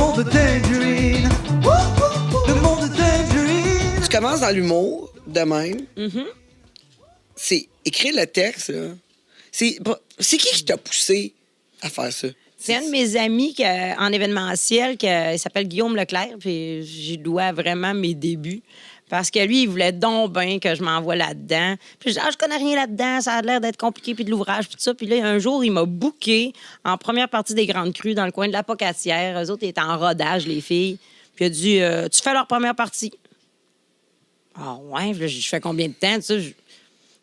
monde de Tangerine. Le monde de Tangerine. Tu commences dans l'humour, de même. C'est écrire le texte, là. C'est qui t'a poussé à faire ça? C'est un de mes amis en événementiel il s'appelle Guillaume Leclerc, puis j'y dois vraiment mes débuts. Parce que lui, il voulait donc bien que je m'envoie là-dedans. Puis je dis, je connais rien là-dedans, ça a l'air d'être compliqué, puis de l'ouvrage, puis tout ça. Puis là, un jour, il m'a booké en première partie des Grandes Crues dans le coin de la Pocatière. Eux autres, ils étaient en rodage, les filles. Puis il a dit, tu fais leur première partie. Ah ouais, puis là, je fais combien de temps, tu sais?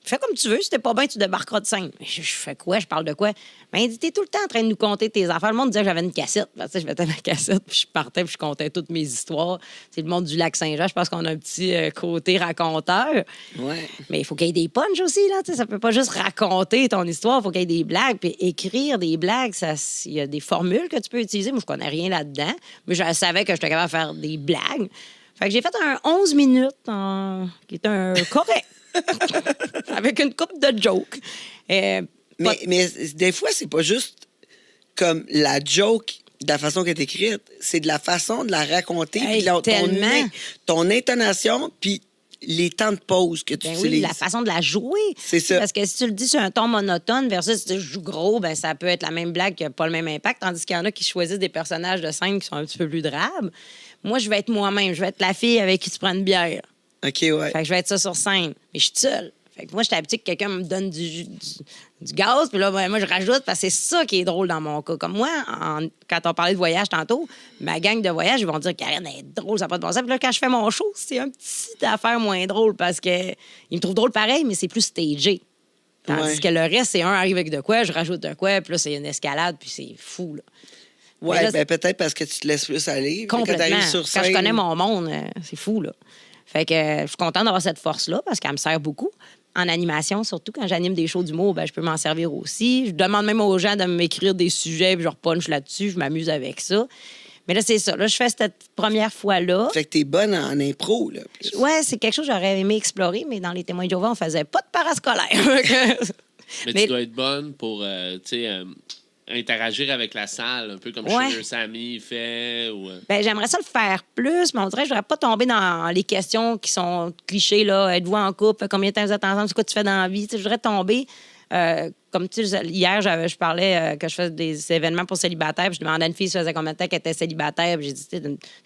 Fais comme tu veux, si t'es pas bien, tu débarqueras de scène. Je fais quoi? Je parle de quoi? Ben, il dit, t'es tout le temps en train de nous conter tes affaires. Le monde disait que j'avais une cassette. Ben, je mettais ma cassette, puis je partais, puis je contais toutes mes histoires. C'est le monde du Lac-Saint-Jean. Je pense qu'on a un petit côté raconteur. Ouais. Mais il faut qu'il y ait des punchs aussi, là. Ça peut pas juste raconter ton histoire. Il faut qu'il y ait des blagues. Puis écrire des blagues, il y a des formules que tu peux utiliser. Moi, je connais rien là-dedans. Mais je savais que j'étais capable de faire des blagues. Fait que j'ai fait un 11 minutes qui est un correct. Avec une coupe de jokes. Mais des fois, c'est pas juste comme la joke de la façon qu'elle est écrite, c'est de la façon de la raconter, Hey, puis ton intonation, puis les temps de pause que tu utilises. Oui, la façon de la jouer. C'est ça. Parce que si tu le dis sur un ton monotone versus si tu joues gros, ben ça peut être la même blague qui n'a pas le même impact, tandis qu'il y en a qui choisissent des personnages de scène qui sont un petit peu plus drables. Moi, je vais être moi-même. Je vais être la fille avec qui tu prends une bière. OK, ouais. Fait que je vais être ça sur scène. Mais je suis seule. Fait que moi, j'étais habituée que quelqu'un me donne du gaz, puis là, ben, moi, je rajoute, parce que c'est ça qui est drôle dans mon cas. Comme moi, quand on parlait de voyage tantôt, ma gang de voyage, ils vont dire Karen est drôle, ça n'a pas de bon sens. Puis là, quand je fais mon show, c'est un petit affaire moins drôle, parce qu'ils me trouvent drôle pareil, mais c'est plus stagé. Tandis que le reste, c'est un arrive avec de quoi, je rajoute de quoi, puis là, c'est une escalade, puis c'est fou, là. Ouais, là, ben peut-être parce que tu te laisses plus aller. Complètement. Quand t'arrives sur scène... Quand je connais mon monde, c'est fou, là. Fait que je suis contente d'avoir cette force-là parce qu'elle me sert beaucoup. En animation, surtout quand j'anime des shows d'humour, ben, je peux m'en servir aussi. Je demande même aux gens de m'écrire des sujets, puis je repunch là-dessus, je m'amuse avec ça. Mais là, c'est ça. Là, je fais cette première fois-là. Fait que t'es bonne en impro, là. Plus. Ouais, c'est quelque chose que j'aurais aimé explorer, mais dans les témoins de Jéhovah, on faisait pas de parascolaire. Mais tu dois être bonne pour, interagir avec la salle, un peu comme Sugar Sammy fait. Ou... Ben, j'aimerais ça le faire plus, mais on dirait que je voudrais pas tomber dans les questions qui sont clichés. Là. Êtes-vous en couple? Combien de temps vous êtes ensemble? C'est quoi tu fais dans la vie? Je voudrais tomber... comme tu sais, hier, je parlais que je fais des événements pour célibataires, puis je demandais à une fille si ça faisait combien de temps qu'elle était célibataire, puis j'ai dit, t'as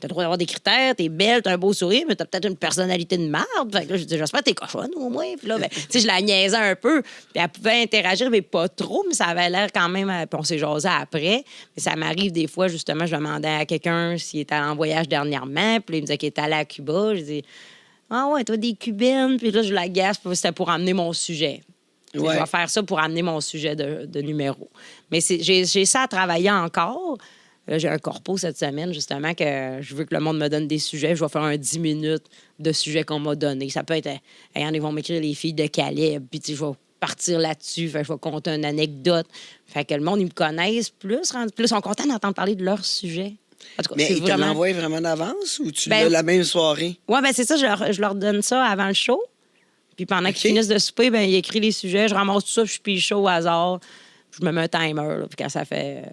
le droit d'avoir des critères, t'es belle, t'as un beau sourire, mais t'as peut-être une personnalité de merde. Fait que là, j'ai dit, j'espère que t'es cochonne au moins. Puis là, ben, tu sais, je la niaisais un peu, puis elle pouvait interagir, mais pas trop, mais ça avait l'air quand même, puis on s'est jasé après. Mais ça m'arrive des fois, justement, je demandais à quelqu'un s'il était allé en voyage dernièrement, puis là, il me disait qu'il était allé à Cuba. Je dis, ah ouais, toi, des Cubaines, puis là, je la gasse, c'était pour amener mon sujet. Ouais. Je vais faire ça pour amener mon sujet de numéro. Mais j'ai ça à travailler encore. Là, j'ai un corpo cette semaine, justement, que je veux que le monde me donne des sujets. Je vais faire un 10 minutes de sujets qu'on m'a donné. Ça peut être, ils vont m'écrire les filles de Calais, puis je vais partir là-dessus. Fait, je vais compter une anecdote. Fait que le monde, ils me connaissent plus. Ils sont contents d'entendre parler de leur sujet. En tout cas, mais ils te l'envoient vraiment d'avance ou tu l'as la même soirée? Oui, ben c'est ça. Je leur donne ça avant le show. Puis pendant qu'ils finissent de souper, ben, il écrit les sujets, je ramasse tout ça, puis je pige chaud au hasard. Je me mets un timer, là, puis quand ça fait...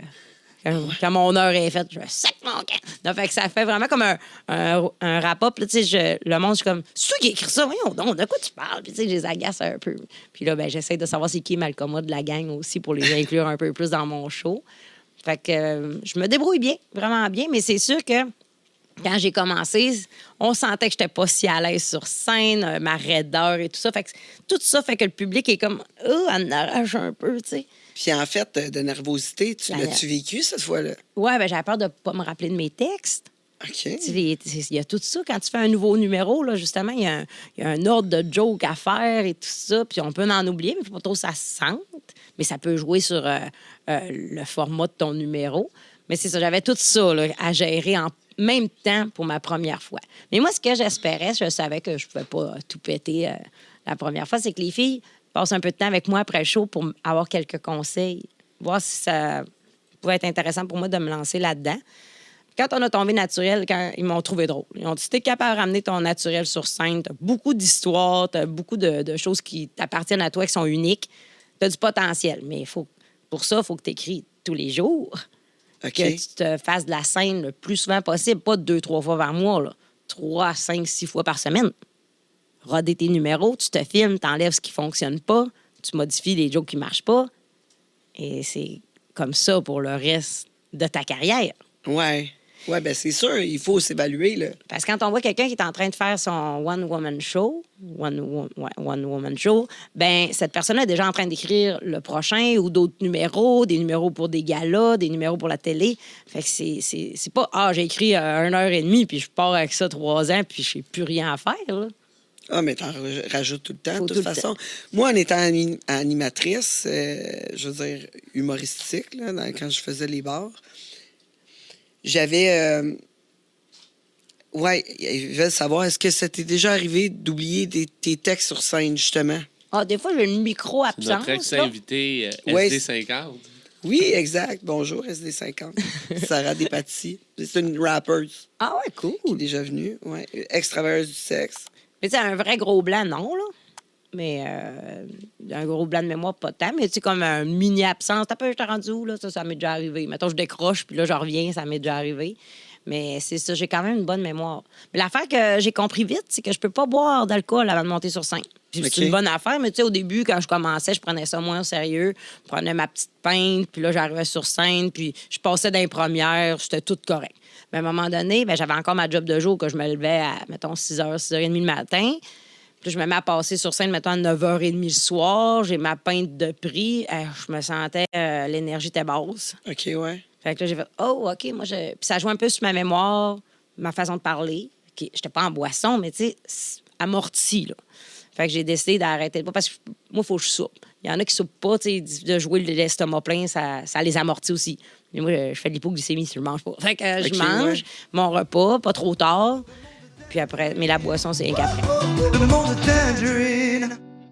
Quand mon heure est faite, je sac mon camp. Donc, fait que ça fait vraiment comme un wrap-up. Le monde, je suis comme, c'est toi qui écrit ça? Voyons donc, de quoi tu parles? Puis, tu sais, je les agace un peu. Puis là, ben, j'essaie de savoir c'est qui Malcoma de la gang aussi pour les inclure un peu plus dans mon show. Fait que je me débrouille bien, vraiment bien, mais c'est sûr que quand j'ai commencé, on sentait que j'étais pas si à l'aise sur scène, ma raideur et tout ça. Fait que tout ça fait que le public est comme, en arrache un peu, tu sais. Puis en fait, de nervosité, l'as-tu vécu cette fois-là? Oui, ben j'avais peur de pas me rappeler de mes textes. OK. Il y a tout ça. Quand tu fais un nouveau numéro, là, justement, il y a un ordre de joke à faire et tout ça. Puis on peut en oublier, mais il faut pas trop que ça se sente. Mais ça peut jouer sur le format de ton numéro. Mais c'est ça, j'avais tout ça là, à gérer en même temps pour ma première fois. Mais moi, ce que j'espérais, je savais que je ne pouvais pas tout péter la première fois, c'est que les filles passent un peu de temps avec moi après le show pour avoir quelques conseils, voir si ça pouvait être intéressant pour moi de me lancer là-dedans. Quand on a tombé naturel, quand ils m'ont trouvé drôle. Ils ont dit, si t'es capable de ramener ton naturel sur scène, t'as beaucoup d'histoires, t'as beaucoup de choses qui t'appartiennent à toi, qui sont uniques, t'as du potentiel. Mais pour ça, il faut que t'écris tous les jours. OK. Que tu te fasses de la scène le plus souvent possible, pas 2-3 fois par mois, là. 3, 5, 6 fois par semaine. Roder tes numéros, tu te filmes, t'enlèves ce qui fonctionne pas, tu modifies les jokes qui marchent pas. Et c'est comme ça pour le reste de ta carrière. Ouais. Ouais, ben c'est sûr, il faut s'évaluer, là. Parce que quand on voit quelqu'un qui est en train de faire son one-woman show, one-woman show, ben cette personne-là est déjà en train d'écrire le prochain ou d'autres numéros, des numéros pour des galas, des numéros pour la télé. Fait que c'est pas « Ah, j'ai écrit 1h30, puis je pars avec ça 3 ans, puis j'ai plus rien à faire. » là. Ah, mais t'en rajoutes tout le temps, Faut de tout toute le façon. Moi, en étant animatrice, je veux dire, humoristique, là, quand je faisais les bars, j'avais... ouais, ils veulent savoir, est-ce que ça t'est déjà arrivé d'oublier tes textes sur scène, justement? Ah, des fois, j'ai une micro-absence. Notre là. ex-invité Ouais, SD50. Oui, exact. Bonjour, SD50. Sarah Despatie. C'est une rapper Ah ouais, cool. qui est déjà venue. Ouais. Ex-travailleuse du sexe. Mais tu sais, un vrai gros blanc, non, là. Mais un gros blanc de mémoire, pas tant. Mais tu sais, comme un mini-absence. T'as pas, je t'ai rendu où, là? Ça m'est déjà arrivé. Mettons, je décroche, puis là, je reviens, ça m'est déjà arrivé. Mais c'est ça, j'ai quand même une bonne mémoire. Mais l'affaire que j'ai compris vite, c'est que je peux pas boire d'alcool avant de monter sur scène. Puis OK. c'est une bonne affaire, mais tu sais, au début, quand je commençais, je prenais ça moins au sérieux. Je prenais ma petite pinte, puis là, j'arrivais sur scène, puis je passais dans les premières, c'était tout correct. Mais à un moment donné, ben, j'avais encore ma job de jour que je me levais à, mettons, 6h, 6h30 le matin. Puis je me mets à passer sur scène, mettons, à 9h30 le soir. J'ai ma pinte de prix. Je me sentais... l'énergie était basse. OK, ouais. Fait que là, j'ai fait « Oh, OK, moi, Puis ça joue un peu sur ma mémoire, ma façon de parler. J'étais pas en boisson, mais tu sais, amorti, là. Fait que j'ai décidé d'arrêter. Parce que moi, il faut que je soupe. Il y en a qui soupent pas, tu sais, de jouer l'estomac plein, ça les amortit aussi. Mais moi, je fais de l'hypoglycémie si je mange pas. Fait que je OK, mange mon repas, pas trop tard. Puis après, mais la boisson, c'est rien qu'après. Le monde de Tangerine.